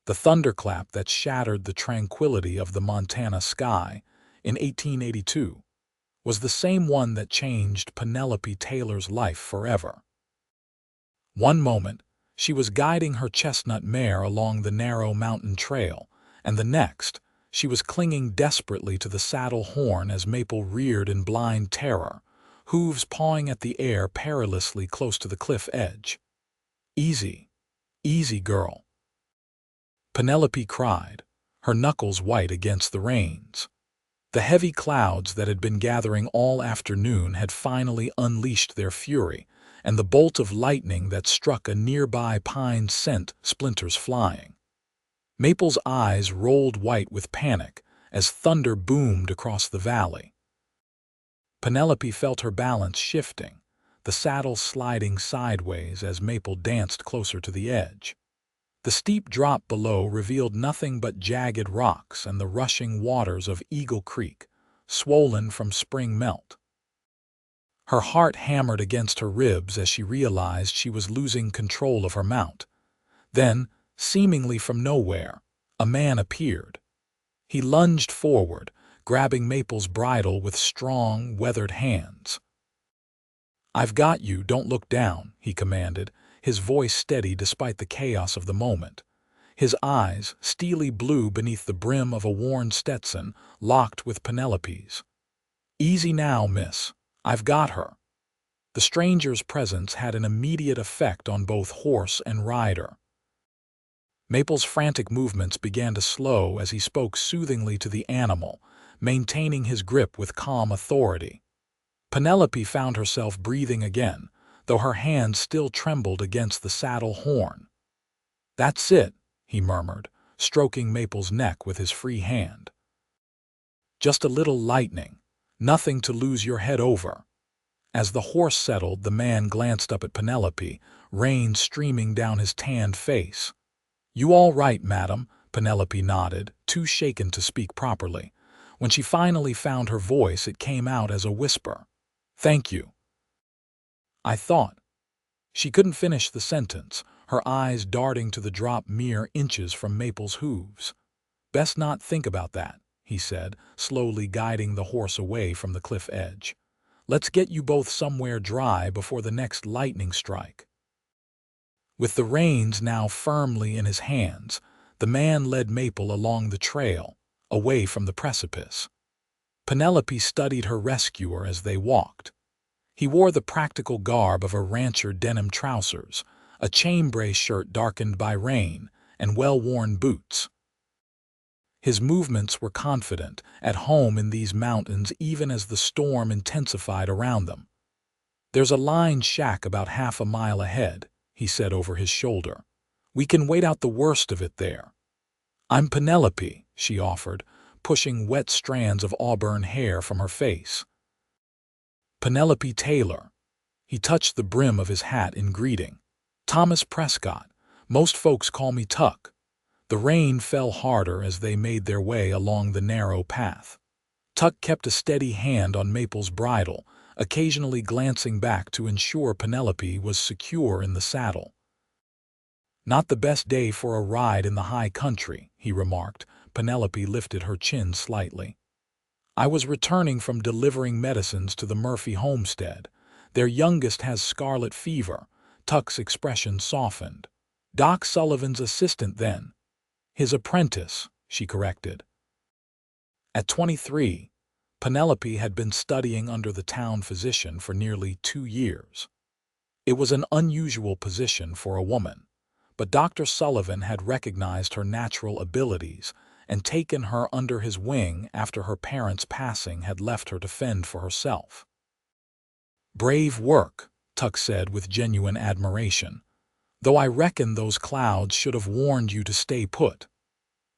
The thunderclap that shattered the tranquility of the Montana sky in 1882 was the same one that changed Penelope Taylor's life forever. One moment, she was guiding her chestnut mare along the narrow mountain trail, and the next, she was clinging desperately to the saddle horn as Maple reared in blind terror, hooves pawing at the air perilously close to the cliff edge. "Easy, easy, girl," Penelope cried, her knuckles white against the reins. The heavy clouds that had been gathering all afternoon had finally unleashed their fury, and the bolt of lightning that struck a nearby pine sent splinters flying. Maple's eyes rolled white with panic as thunder boomed across the valley. Penelope felt her balance shifting, the saddle sliding sideways as Maple danced closer to the edge. The steep drop below revealed nothing but jagged rocks and the rushing waters of Eagle Creek, swollen from spring melt. Her heart hammered against her ribs as she realized she was losing control of her mount. Then, seemingly from nowhere, a man appeared. He lunged forward, grabbing Maple's bridle with strong, weathered hands. "I've got you, don't look down," he commanded, his voice steady despite the chaos of the moment. His eyes, steely blue beneath the brim of a worn Stetson, locked with Penelope's. "Easy now, miss. I've got her." The stranger's presence had an immediate effect on both horse and rider. Maple's frantic movements began to slow as he spoke soothingly to the animal, maintaining his grip with calm authority. Penelope found herself breathing again, though her hands still trembled against the saddle horn. "That's it," he murmured, stroking Maple's neck with his free hand. "Just a little lightning, nothing to lose your head over." As the horse settled, the man glanced up at Penelope, rain streaming down his tanned face. "You all right, madam?" Penelope nodded, too shaken to speak properly. When she finally found her voice, it came out as a whisper. "Thank you. I thought—" She couldn't finish the sentence, her eyes darting to the drop mere inches from Maple's hooves. "Best not think about that," he said, slowly guiding the horse away from the cliff edge. "Let's get you both somewhere dry before the next lightning strike." With the reins now firmly in his hands, the man led Maple along the trail, away from the precipice. Penelope studied her rescuer as they walked. He wore the practical garb of a rancher, denim trousers, a chambray shirt darkened by rain, and well-worn boots. His movements were confident, at home in these mountains even as the storm intensified around them. "There's a line shack about half a mile ahead," he said over his shoulder. "We can wait out the worst of it there." "I'm Penelope," she offered, pushing wet strands of auburn hair from her face. "Penelope Taylor." He touched the brim of his hat in greeting. "Thomas Prescott. Most folks call me Tuck." The rain fell harder as they made their way along the narrow path. Tuck kept a steady hand on Maple's bridle, occasionally glancing back to ensure Penelope was secure in the saddle. "Not the best day for a ride in the high country," he remarked. Penelope lifted her chin slightly. "I was returning from delivering medicines to the Murphy homestead. Their youngest has scarlet fever." Tuck's expression softened. "Doc Sullivan's assistant then." "His apprentice," she corrected. At 23, Penelope had been studying under the town physician for nearly 2 years. It was an unusual position for a woman, but Dr. Sullivan had recognized her natural abilities and taken her under his wing after her parents' passing had left her to fend for herself. "Brave work," Tuck said with genuine admiration, "though I reckon those clouds should have warned you to stay put."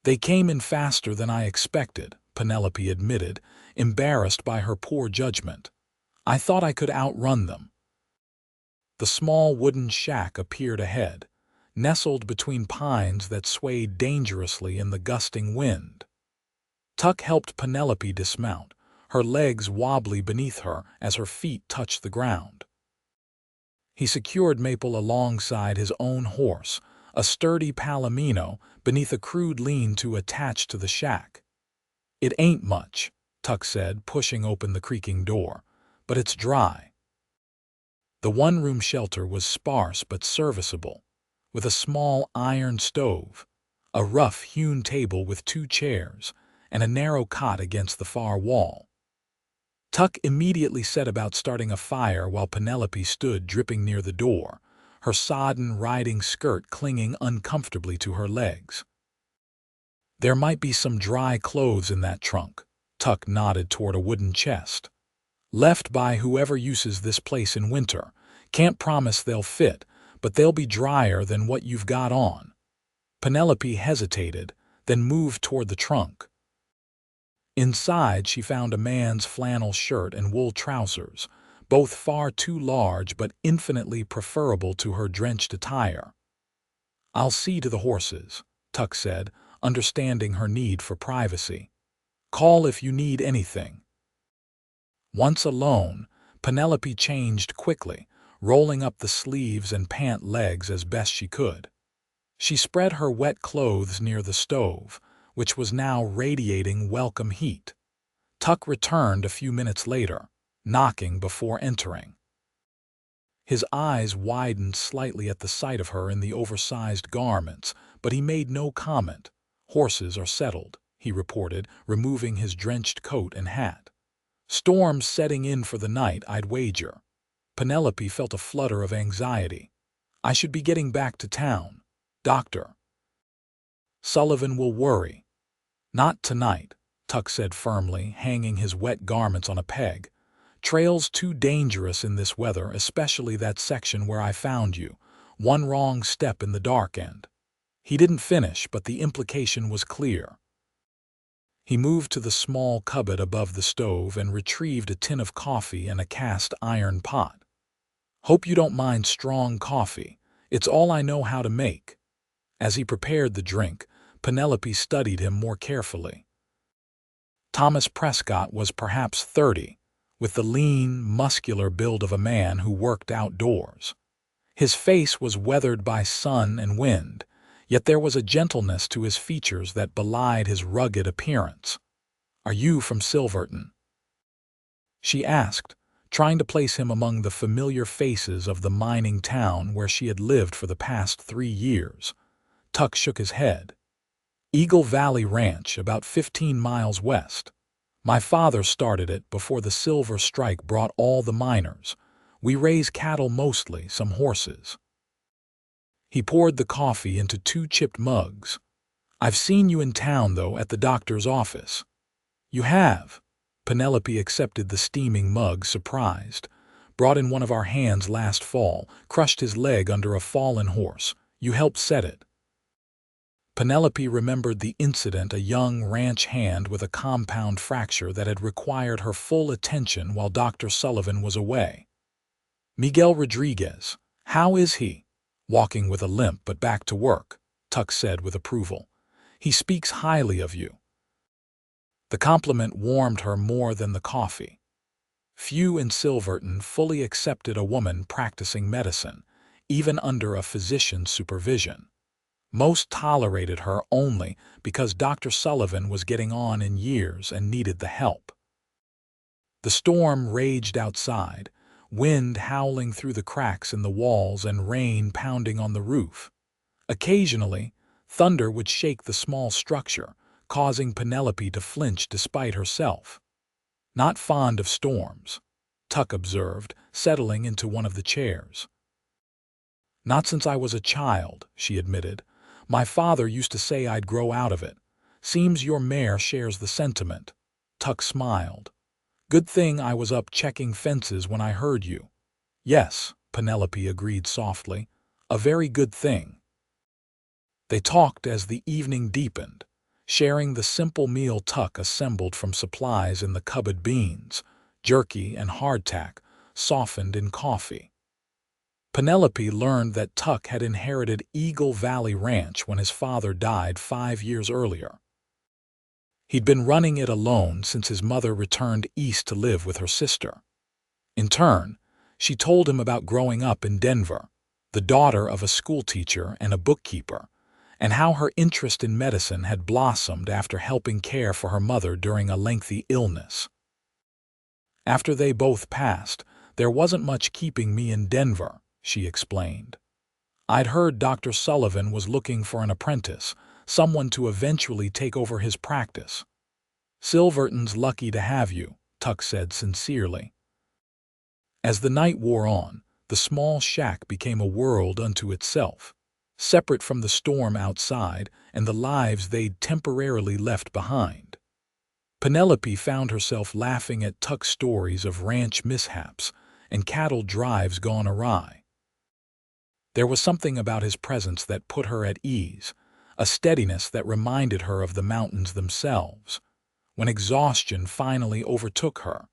"They came in faster than I expected," Penelope admitted, embarrassed by her poor judgment. "I thought I could outrun them." The small wooden shack appeared ahead, nestled between pines that swayed dangerously in the gusting wind. Tuck helped Penelope dismount, her legs wobbly beneath her as her feet touched the ground. He secured Maple alongside his own horse, a sturdy palomino beneath a crude lean-to attached to the shack. "It ain't much," Tuck said, pushing open the creaking door, "but it's dry." The one-room shelter was sparse but serviceable, with a small iron stove, a rough-hewn table with 2 chairs, and a narrow cot against the far wall. Tuck immediately set about starting a fire while Penelope stood dripping near the door, her sodden riding skirt clinging uncomfortably to her legs. "There might be some dry clothes in that trunk," Tuck nodded toward a wooden chest. "Left by whoever uses this place in winter. Can't promise they'll fit, but they'll be drier than what you've got on." Penelope hesitated, then moved toward the trunk. Inside, she found a man's flannel shirt and wool trousers, both far too large but infinitely preferable to her drenched attire. "I'll see to the horses," Tuck said, understanding her need for privacy. "Call if you need anything." Once alone, Penelope changed quickly, rolling up the sleeves and pant legs as best she could. She spread her wet clothes near the stove, which was now radiating welcome heat. Tuck returned a few minutes later, knocking before entering. His eyes widened slightly at the sight of her in the oversized garments, but he made no comment. "Horses are settled," he reported, removing his drenched coat and hat. "Storm's setting in for the night, I'd wager." Penelope felt a flutter of anxiety. "I should be getting back to town. Doctor Sullivan will worry." "Not tonight," Tuck said firmly, hanging his wet garments on a peg. "Trail's too dangerous in this weather, especially that section where I found you. One wrong step in the dark end." He didn't finish, but the implication was clear. He moved to the small cupboard above the stove and retrieved a tin of coffee and a cast iron pot. "Hope you don't mind strong coffee. It's all I know how to make." As he prepared the drink, Penelope studied him more carefully. Thomas Prescott was perhaps 30, with the lean, muscular build of a man who worked outdoors. His face was weathered by sun and wind, yet there was a gentleness to his features that belied his rugged appearance. "Are you from Silverton?" she asked, trying to place him among the familiar faces of the mining town where she had lived for the past 3 years. Tuck shook his head. "Eagle Valley Ranch, about 15 miles west. My father started it before the silver strike brought all the miners. We raise cattle mostly, some horses." He poured the coffee into 2 chipped mugs. "I've seen you in town, though, at the doctor's office." "You have?" Penelope accepted the steaming mug, surprised. "Brought in one of our hands last fall, crushed his leg under a fallen horse. You helped set it." Penelope remembered the incident, a young ranch hand with a compound fracture that had required her full attention while Dr. Sullivan was away. "Miguel Rodriguez. How is he?" "Walking with a limp, but back to work," Tuck said with approval. "He speaks highly of you." The compliment warmed her more than the coffee. Few in Silverton fully accepted a woman practicing medicine, even under a physician's supervision. Most tolerated her only because Dr. Sullivan was getting on in years and needed the help. The storm raged outside, wind howling through the cracks in the walls and rain pounding on the roof. Occasionally, thunder would shake the small structure, causing Penelope to flinch despite herself. "Not fond of storms," Tuck observed, settling into one of the chairs. "Not since I was a child," she admitted. "My father used to say I'd grow out of it. Seems your mare shares the sentiment." Tuck smiled. "Good thing I was up checking fences when I heard you." "Yes," Penelope agreed softly. "A very good thing." They talked as the evening deepened, sharing the simple meal Tuck assembled from supplies in the cupboard: beans, jerky, and hardtack, softened in coffee. Penelope learned that Tuck had inherited Eagle Valley Ranch when his father died 5 years earlier. He'd been running it alone since his mother returned east to live with her sister. In turn, she told him about growing up in Denver, the daughter of a schoolteacher and a bookkeeper, and how her interest in medicine had blossomed after helping care for her mother during a lengthy illness. After they both passed, there wasn't much keeping me in Denver, she explained. I'd heard Dr. Sullivan was looking for an apprentice, someone to eventually take over his practice. Silverton's lucky to have you, Tuck said sincerely. As the night wore on, the small shack became a world unto itself, separate from the storm outside and the lives they'd temporarily left behind. Penelope found herself laughing at Tuck's stories of ranch mishaps and cattle drives gone awry. There was something about his presence that put her at ease, a steadiness that reminded her of the mountains themselves. When exhaustion finally overtook her,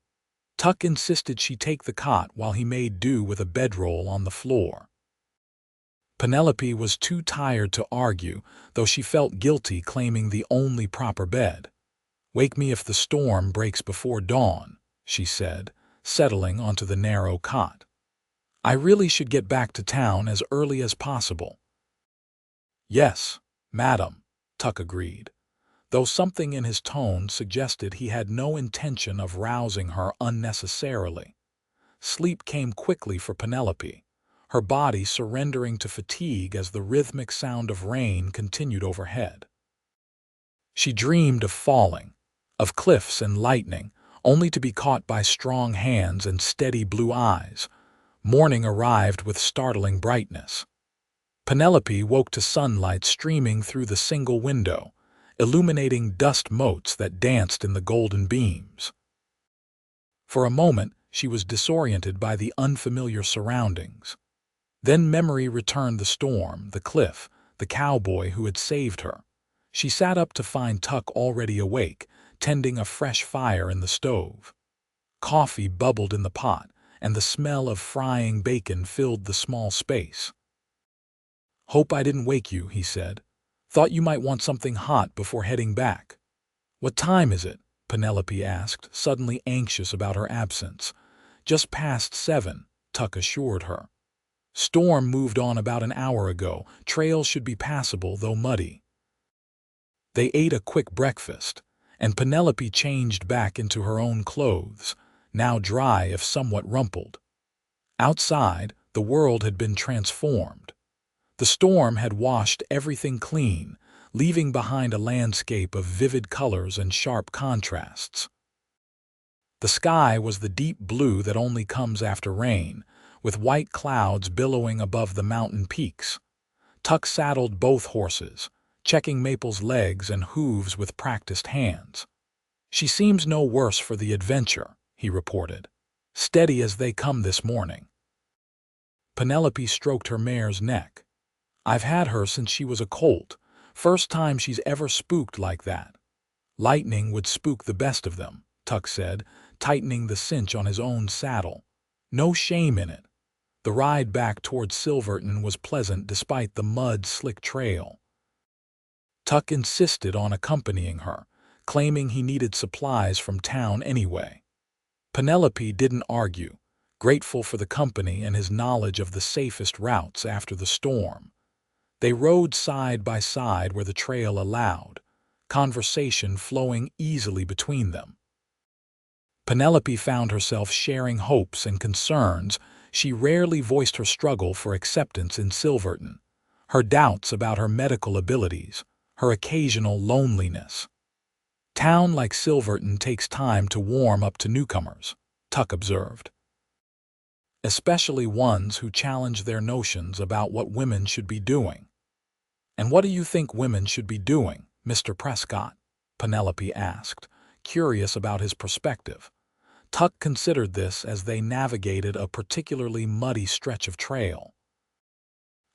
Tuck insisted she take the cot while he made do with a bedroll on the floor. Penelope was too tired to argue, though she felt guilty claiming the only proper bed. "Wake me if the storm breaks before dawn," she said, settling onto the narrow cot. "I really should get back to town as early as possible." "Yes, madam," Tuck agreed, though something in his tone suggested he had no intention of rousing her unnecessarily. Sleep came quickly for Penelope, her body surrendering to fatigue as the rhythmic sound of rain continued overhead. She dreamed of falling, of cliffs and lightning, only to be caught by strong hands and steady blue eyes. Morning arrived with startling brightness. Penelope woke to sunlight streaming through the single window, illuminating dust motes that danced in the golden beams. For a moment, she was disoriented by the unfamiliar surroundings. Then memory returned: the storm, the cliff, the cowboy who had saved her. She sat up to find Tuck already awake, tending a fresh fire in the stove. Coffee bubbled in the pot, and the smell of frying bacon filled the small space. "Hope I didn't wake you," he said. "Thought you might want something hot before heading back." "What time is it?" Penelope asked, suddenly anxious about her absence. "Just past 7, Tuck assured her. "Storm moved on about an hour ago. Trails should be passable, though muddy." They ate a quick breakfast, and Penelope changed back into her own clothes, now dry if somewhat rumpled. Outside, the world had been transformed. The storm had washed everything clean, leaving behind a landscape of vivid colors and sharp contrasts. The sky was the deep blue that only comes after rain, with white clouds billowing above the mountain peaks. Tuck saddled both horses, checking Maple's legs and hooves with practiced hands. "She seems no worse for the adventure," he reported. "Steady as they come this morning." Penelope stroked her mare's neck. "I've had her since she was a colt. First time she's ever spooked like that." "Lightning would spook the best of them," Tuck said, tightening the cinch on his own saddle. "No shame in it." The ride back towards Silverton was pleasant despite the mud-slick trail. Tuck insisted on accompanying her, claiming he needed supplies from town anyway. Penelope didn't argue, grateful for the company and his knowledge of the safest routes after the storm. They rode side by side where the trail allowed, conversation flowing easily between them. Penelope found herself sharing hopes and concerns. She rarely voiced her struggle for acceptance in Silverton, her doubts about her medical abilities, her occasional loneliness. "Town like Silverton takes time to warm up to newcomers," Tuck observed. "Especially ones who challenge their notions about what women should be doing." "And what do you think women should be doing, Mr. Prescott?" Penelope asked, curious about his perspective. Tuck considered this as they navigated a particularly muddy stretch of trail.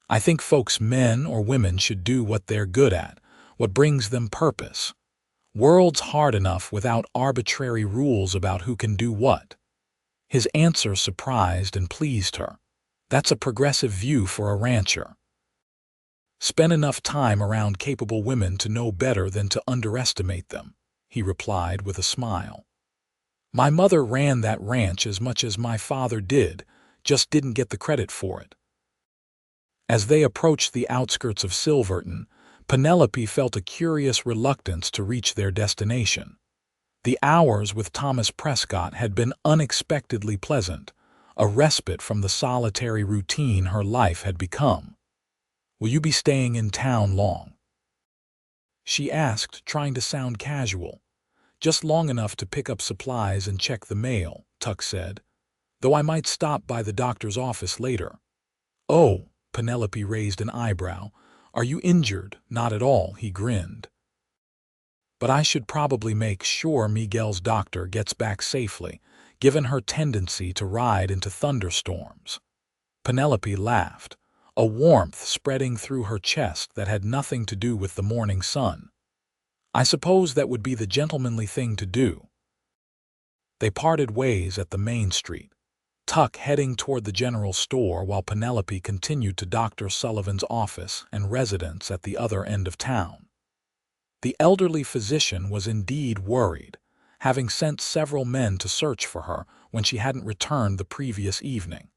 "I think folks, men or women, should do what they're good at, what brings them purpose. World's hard enough without arbitrary rules about who can do what." His answer surprised and pleased her. "That's a progressive view for a rancher." "Spend enough time around capable women to know better than to underestimate them," he replied with a smile. "My mother ran that ranch as much as my father did, just didn't get the credit for it." As they approached the outskirts of Silverton, Penelope felt a curious reluctance to reach their destination. The hours with Thomas Prescott had been unexpectedly pleasant, a respite from the solitary routine her life had become. "Will you be staying in town long?" she asked, trying to sound casual. "Just long enough to pick up supplies and check the mail," Tuck said, "though I might stop by the doctor's office later." "Oh," Penelope raised an eyebrow. "Are you injured?" "Not at all," he grinned. "But I should probably make sure Miguel's doctor gets back safely, given her tendency to ride into thunderstorms." Penelope laughed, a warmth spreading through her chest that had nothing to do with the morning sun. "I suppose that would be the gentlemanly thing to do." They parted ways at the main street, Tuck heading toward the general store while Penelope continued to Dr. Sullivan's office and residence at the other end of town. The elderly physician was indeed worried, having sent several men to search for her when she hadn't returned the previous evening.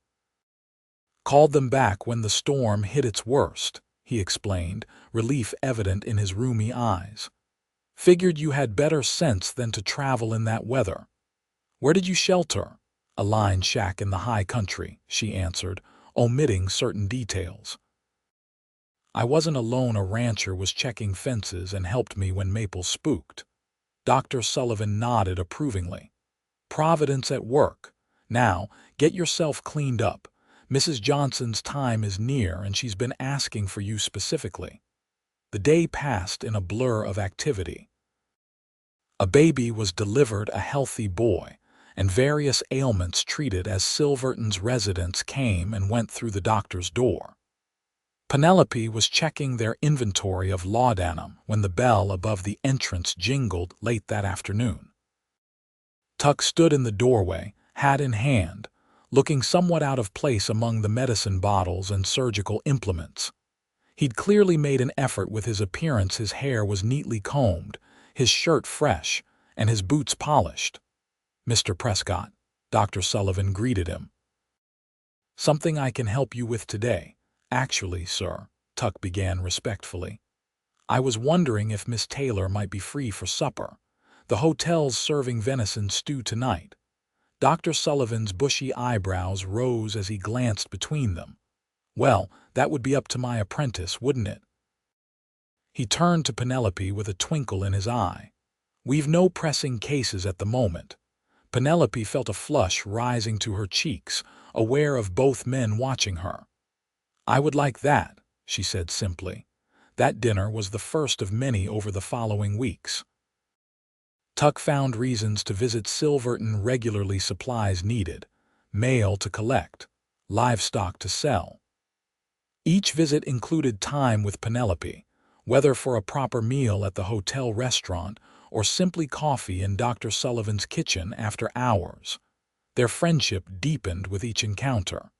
"Called them back when the storm hit its worst," he explained, relief evident in his rheumy eyes. "Figured you had better sense than to travel in that weather." "Where did you shelter?" "A line shack in the high country," she answered, omitting certain details. "I wasn't alone. A rancher was checking fences and helped me when Maples spooked." Dr. Sullivan nodded approvingly. "Providence at work. Now, get yourself cleaned up. Mrs. Johnson's time is near and she's been asking for you specifically." The day passed in a blur of activity. A baby was delivered, a healthy boy, and various ailments treated as Silverton's residents came and went through the doctor's door. Penelope was checking their inventory of laudanum when the bell above the entrance jingled late that afternoon. Tuck stood in the doorway, hat in hand, looking somewhat out of place among the medicine bottles and surgical implements. He'd clearly made an effort with his appearance. His hair was neatly combed, his shirt fresh, and his boots polished. "Mr. Prescott," Dr. Sullivan greeted him. "Something I can help you with today?" "Actually, sir," Tuck began respectfully, "I was wondering if Miss Taylor might be free for supper. The hotel's serving venison stew tonight." Dr. Sullivan's bushy eyebrows rose as he glanced between them. "Well, that would be up to my apprentice, wouldn't it?" He turned to Penelope with a twinkle in his eye. "We've no pressing cases at the moment." Penelope felt a flush rising to her cheeks, aware of both men watching her. "I would like that," she said simply. That dinner was the first of many over the following weeks. Tuck found reasons to visit Silverton regularly. Supplies needed, mail to collect, livestock to sell. Each visit included time with Penelope, whether for a proper meal at the hotel restaurant or simply coffee in Dr. Sullivan's kitchen after hours. Their friendship deepened with each encounter.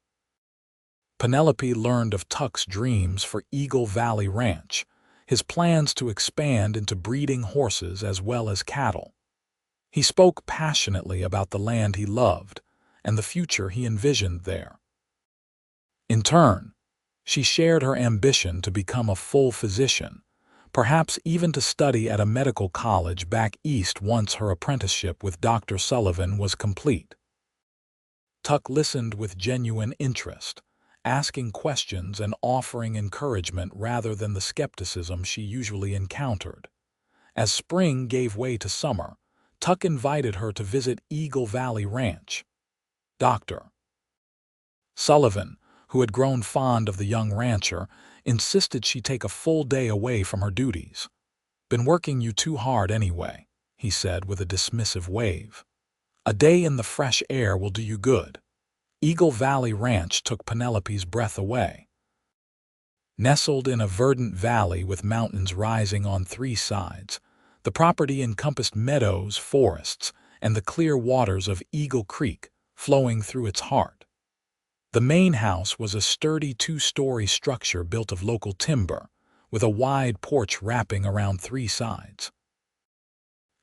Penelope learned of Tuck's dreams for Eagle Valley Ranch, his plans to expand into breeding horses as well as cattle. He spoke passionately about the land he loved and the future he envisioned there. In turn, she shared her ambition to become a full physician, perhaps even to study at a medical college back east once her apprenticeship with Dr. Sullivan was complete. Tuck listened with genuine interest, asking questions and offering encouragement rather than the skepticism she usually encountered. As spring gave way to summer, Tuck invited her to visit Eagle Valley Ranch. Dr. Sullivan, who had grown fond of the young rancher, insisted she take a full day away from her duties. "Been working you too hard anyway," he said with a dismissive wave. "A day in the fresh air will do you good." Eagle Valley Ranch took Penelope's breath away. Nestled in a verdant valley with mountains rising on three sides, the property encompassed meadows, forests, and the clear waters of Eagle Creek flowing through its heart. The main house was a sturdy two-story structure built of local timber, with a wide porch wrapping around three sides.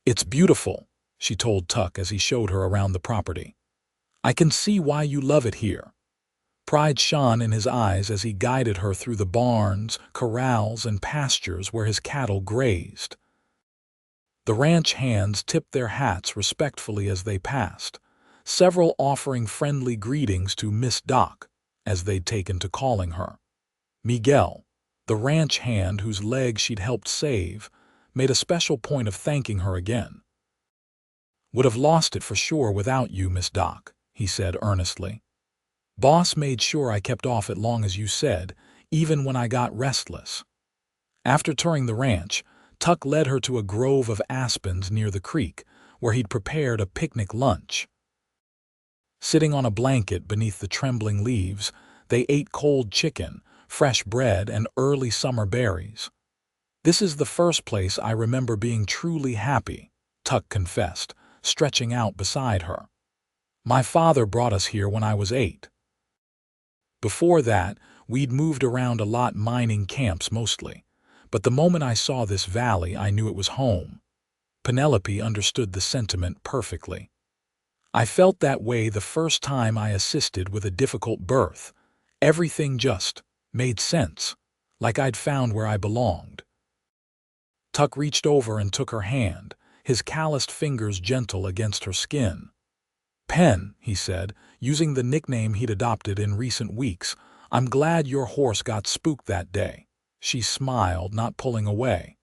"It's beautiful," she told Tuck as he showed her around the property. "I can see why you love it here." Pride shone in his eyes as he guided her through the barns, corrals, and pastures where his cattle grazed. The ranch hands tipped their hats respectfully as they passed, several offering friendly greetings to Miss Doc, as they'd taken to calling her. Miguel, the ranch hand whose leg she'd helped save, made a special point of thanking her again. "Would have lost it for sure without you, Miss Doc," he said earnestly. "Boss made sure I kept off it long as you said, even when I got restless." After touring the ranch, Tuck led her to a grove of aspens near the creek, where he'd prepared a picnic lunch. Sitting on a blanket beneath the trembling leaves, they ate cold chicken, fresh bread, and early summer berries. "This is the first place I remember being truly happy," Tuck confessed, stretching out beside her. "My father brought us here when I was 8. Before that, we'd moved around a lot mining camps mostly, but the moment I saw this valley I knew it was home." Penelope understood the sentiment perfectly. "I felt that way the first time I assisted with a difficult birth. Everything just made sense, like I'd found where I belonged." Tuck reached over and took her hand, his calloused fingers gentle against her skin. "Pen," he said, using the nickname he'd adopted in recent weeks, "I'm glad your horse got spooked that day." She smiled, not pulling away.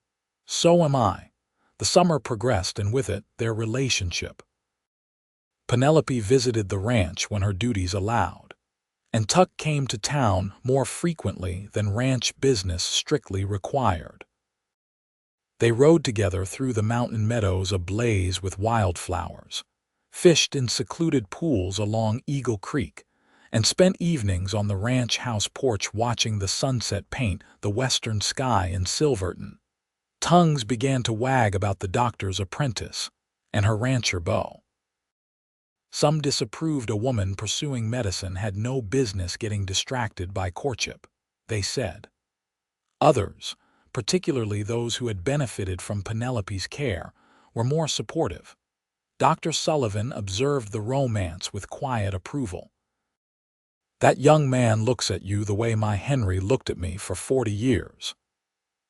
"So am I." The summer progressed, and with it, their relationship. Penelope visited the ranch when her duties allowed, and Tuck came to town more frequently than ranch business strictly required. They rode together through the mountain meadows ablaze with wildflowers, fished in secluded pools along Eagle Creek, and spent evenings on the ranch house porch watching the sunset paint the western sky in Silverton. Tongues began to wag about the doctor's apprentice and her rancher beau. Some disapproved a woman pursuing medicine had no business getting distracted by courtship, they said. Others, particularly those who had benefited from Penelope's care, were more supportive. Dr. Sullivan observed the romance with quiet approval. "That young man looks at you the way my Henry looked at me for 40 years.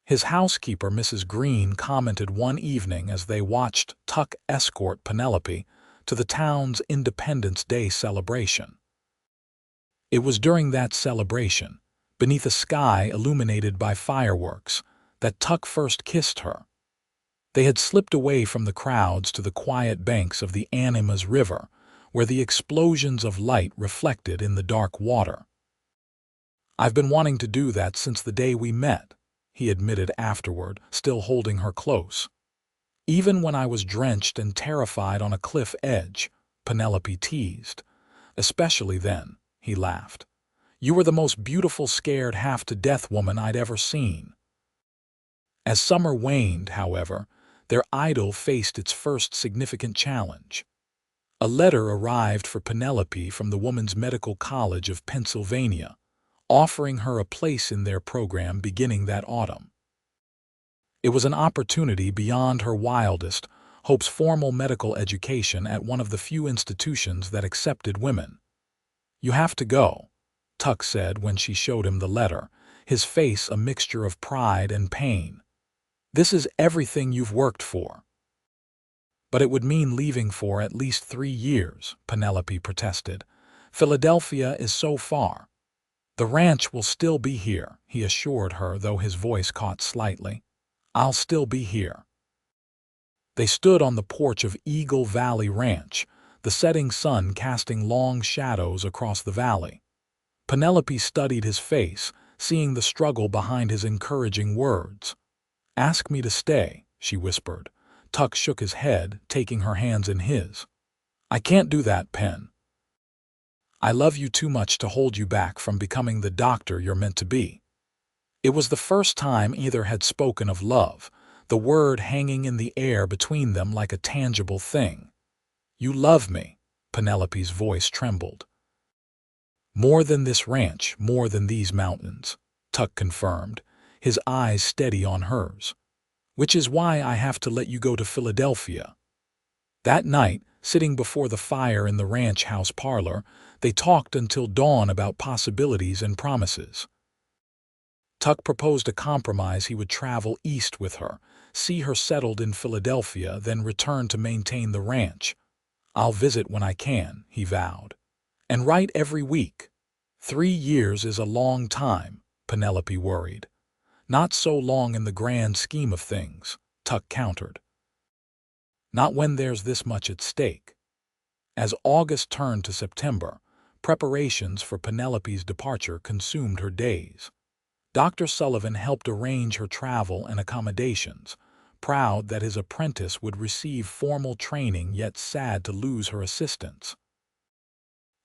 His housekeeper, Mrs. Green, commented one evening as they watched Tuck escort Penelope to the town's Independence Day celebration. It was during that celebration, beneath a sky illuminated by fireworks, that Tuck first kissed her. They had slipped away from the crowds to the quiet banks of the Animas River, where the explosions of light reflected in the dark water. "I've been wanting to do that since the day we met," he admitted afterward, still holding her close. "Even when I was drenched and terrified on a cliff edge," Penelope teased. "Especially then," he laughed. "You were the most beautiful scared half-to-death woman I'd ever seen." As summer waned, however, their idyll faced its first significant challenge. A letter arrived for Penelope from the Woman's Medical College of Pennsylvania, offering her a place in their program beginning that autumn. It was an opportunity beyond her wildest hopes, formal medical education at one of the few institutions that accepted women. "You have to go," Tuck said when she showed him the letter, his face a mixture of pride and pain. "This is everything you've worked for." "But it would mean leaving for at least 3 years, Penelope protested. "Philadelphia is so far." "The ranch will still be here," he assured her, though his voice caught slightly. "I'll still be here." They stood on the porch of Eagle Valley Ranch, the setting sun casting long shadows across the valley. Penelope studied his face, seeing the struggle behind his encouraging words. "Ask me to stay," she whispered. Tuck shook his head, taking her hands in his. "I can't do that, Pen. I love you too much to hold you back from becoming the doctor you're meant to be." It was the first time either had spoken of love, the word hanging in the air between them like a tangible thing. "You love me," Penelope's voice trembled. "More than this ranch, more than these mountains," Tuck confirmed, his eyes steady on hers. "Which is why I have to let you go to Philadelphia." That night, sitting before the fire in the ranch house parlor, they talked until dawn about possibilities and promises. Tuck proposed a compromise. He would travel east with her, see her settled in Philadelphia, then return to maintain the ranch. "I'll visit when I can," he vowed, "and write every week." 3 years is a long time, Penelope worried. "Not so long in the grand scheme of things," Tuck countered. "Not when there's this much at stake." As August turned to September, preparations for Penelope's departure consumed her days. Dr. Sullivan helped arrange her travel and accommodations, proud that his apprentice would receive formal training yet sad to lose her assistance.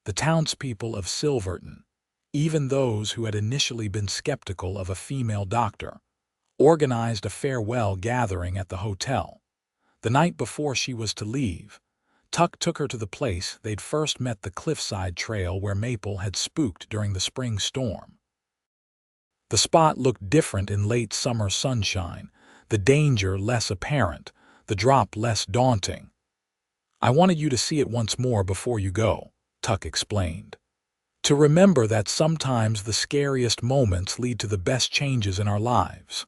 The townspeople of Silverton, even those who had initially been skeptical of a female doctor, organized a farewell gathering at the hotel. The night before she was to leave, Tuck took her to the place they'd first met, the cliffside trail where Maple had spooked during the spring storm. The spot looked different in late summer sunshine, the danger less apparent, the drop less daunting. "I wanted you to see it once more before you go," Tuck explained. "To remember that sometimes the scariest moments lead to the best changes in our lives."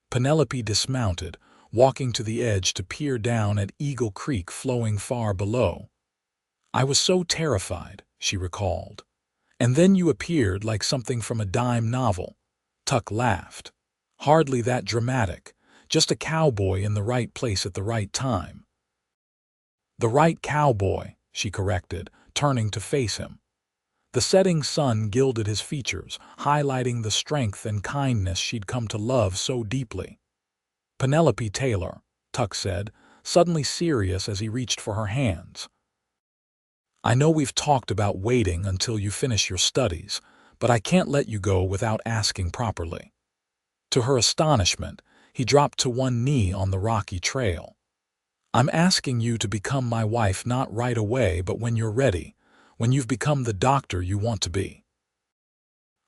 Penelope dismounted, walking to the edge to peer down at Eagle Creek flowing far below. "I was so terrified," she recalled. "And then you appeared like something from a dime novel." Tuck laughed. "Hardly that dramatic, just a cowboy in the right place at the right time." "The right cowboy," she corrected, turning to face him. The setting sun gilded his features, highlighting the strength and kindness she'd come to love so deeply. "Penelope Taylor," Tuck said, suddenly serious as he reached for her hands. "I know we've talked about waiting until you finish your studies, but I can't let you go without asking properly." To her astonishment, he dropped to one knee on the rocky trail. "I'm asking you to become my wife, not right away, but when you're ready, when you've become the doctor you want to be."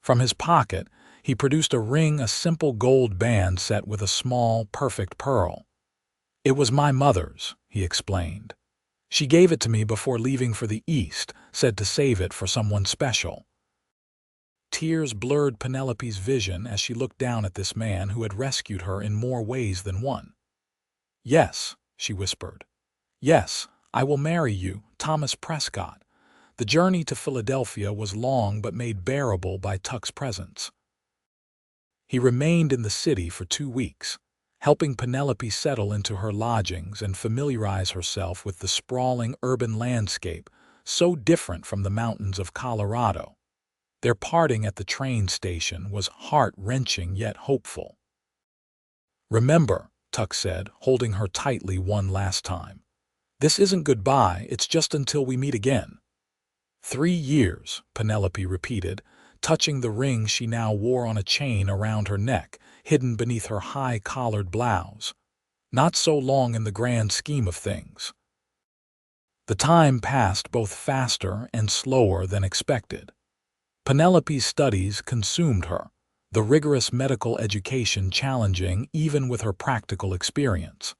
From his pocket, he produced a ring, a simple gold band set with a small, perfect pearl. "It was my mother's," he explained. "She gave it to me before leaving for the East, said to save it for someone special." Tears blurred Penelope's vision as she looked down at this man who had rescued her in more ways than one. "Yes," she whispered. "Yes, I will marry you, Thomas Prescott." The journey to Philadelphia was long but made bearable by Tuck's presence. He remained in the city for 2 weeks, helping Penelope settle into her lodgings and familiarize herself with the sprawling urban landscape so different from the mountains of Colorado. Their parting at the train station was heart-wrenching yet hopeful. "Remember," Tuck said, holding her tightly one last time, "this isn't goodbye, it's just until we meet again." 3 years, Penelope repeated, touching the ring she now wore on a chain around her neck, hidden beneath her high-collared blouse. "Not so long in the grand scheme of things." The time passed both faster and slower than expected. Penelope's studies consumed her, the rigorous medical education challenging even with her practical experience.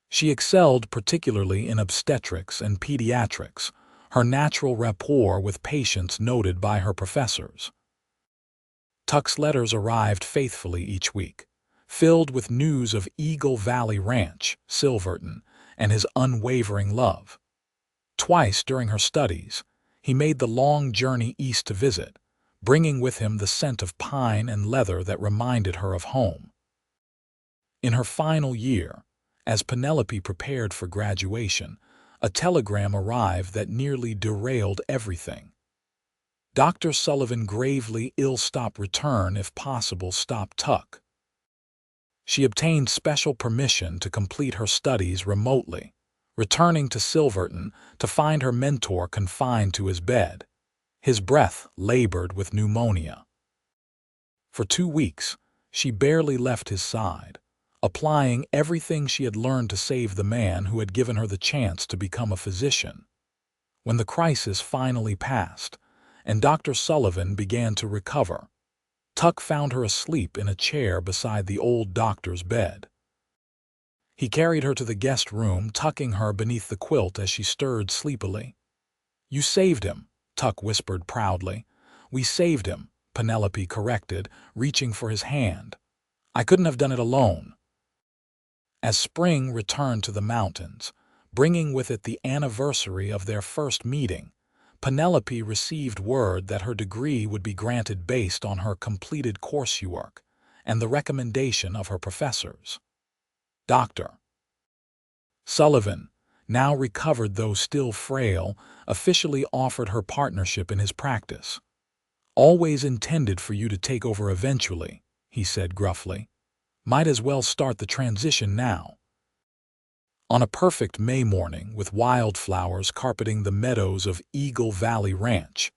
She excelled particularly in obstetrics and pediatrics, her natural rapport with patients noted by her professors. Tuck's letters arrived faithfully each week, filled with news of Eagle Valley Ranch, Silverton, and his unwavering love. Twice during her studies, he made the long journey east to visit, bringing with him the scent of pine and leather that reminded her of home. In her final year, as Penelope prepared for graduation, a telegram arrived that nearly derailed everything. "Dr. Sullivan gravely ill, stop return if possible, stop Tuck." She obtained special permission to complete her studies remotely, returning to Silverton to find her mentor confined to his bed, his breath labored with pneumonia. For 2 weeks, she barely left his side, applying everything she had learned to save the man who had given her the chance to become a physician. When the crisis finally passed, and Dr. Sullivan began to recover, Tuck found her asleep in a chair beside the old doctor's bed. He carried her to the guest room, tucking her beneath the quilt as she stirred sleepily. "You saved him," Tuck whispered proudly. "We saved him," Penelope corrected, reaching for his hand. "I couldn't have done it alone." As spring returned to the mountains, bringing with it the anniversary of their first meeting, Penelope received word that her degree would be granted based on her completed coursework and the recommendation of her professors. Dr. Sullivan, now recovered though still frail, officially offered her partnership in his practice. "Always intended for you to take over eventually," he said gruffly. "Might as well start the transition now." On a perfect May morning, with wildflowers carpeting the meadows of Eagle Valley Ranch,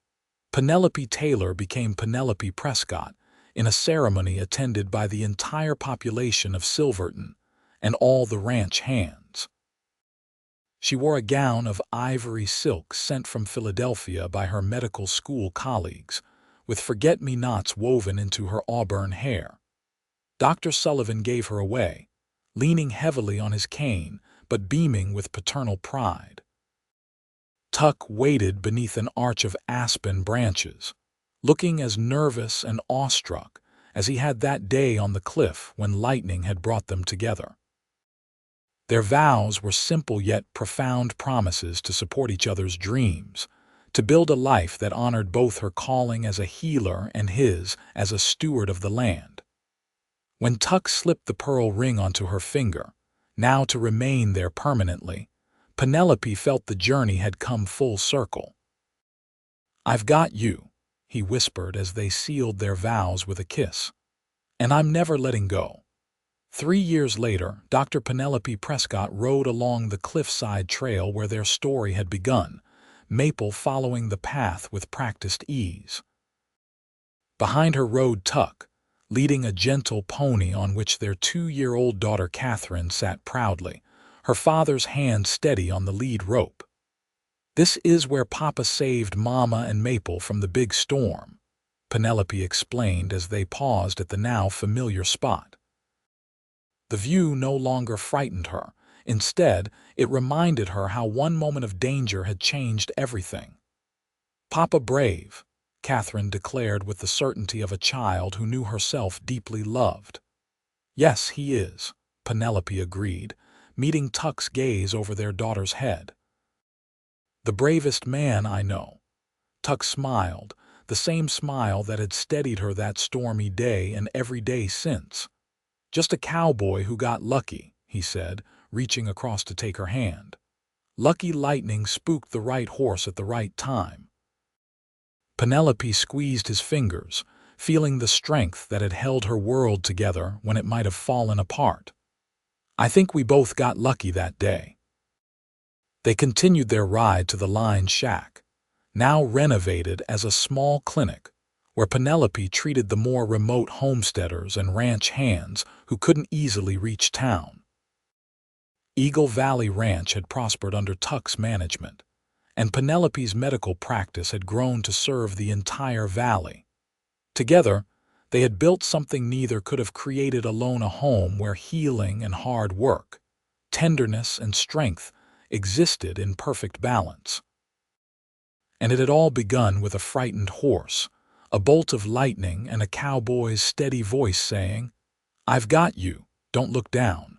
Penelope Taylor became Penelope Prescott in a ceremony attended by the entire population of Silverton and all the ranch hands. She wore a gown of ivory silk sent from Philadelphia by her medical school colleagues, with forget-me-nots woven into her auburn hair. Dr. Sullivan gave her away, leaning heavily on his cane but beaming with paternal pride. Tuck waited beneath an arch of aspen branches, looking as nervous and awestruck as he had that day on the cliff when lightning had brought them together. Their vows were simple yet profound promises to support each other's dreams, to build a life that honored both her calling as a healer and his as a steward of the land. When Tuck slipped the pearl ring onto her finger, now to remain there permanently, Penelope felt the journey had come full circle. "I've got you," he whispered as they sealed their vows with a kiss. "And I'm never letting go." 3 years later, Dr. Penelope Prescott rode along the cliffside trail where their story had begun, Maple following the path with practiced ease. Behind her rode Tuck, leading a gentle pony on which their 2-year-old daughter Catherine sat proudly, her father's hand steady on the lead rope. "This is where Papa saved Mama and Maple from the big storm," Penelope explained as they paused at the now familiar spot. The view no longer frightened her. Instead, it reminded her how one moment of danger had changed everything. "Papa brave," Catherine declared with the certainty of a child who knew herself deeply loved. "Yes, he is," Penelope agreed, meeting Tuck's gaze over their daughter's head. "The bravest man I know." Tuck smiled, the same smile that had steadied her that stormy day and every day since. "Just a cowboy who got lucky," he said, reaching across to take her hand. "Lucky lightning spooked the right horse at the right time." Penelope squeezed his fingers, feeling the strength that had held her world together when it might have fallen apart. "I think we both got lucky that day." They continued their ride to the line shack, now renovated as a small clinic, where Penelope treated the more remote homesteaders and ranch hands who couldn't easily reach town. Eagle Valley Ranch had prospered under Tuck's management, and Penelope's medical practice had grown to serve the entire valley. Together, they had built something neither could have created alone, a home where healing and hard work, tenderness and strength existed in perfect balance. And it had all begun with a frightened horse, a bolt of lightning, and a cowboy's steady voice saying, "I've got you, don't look down."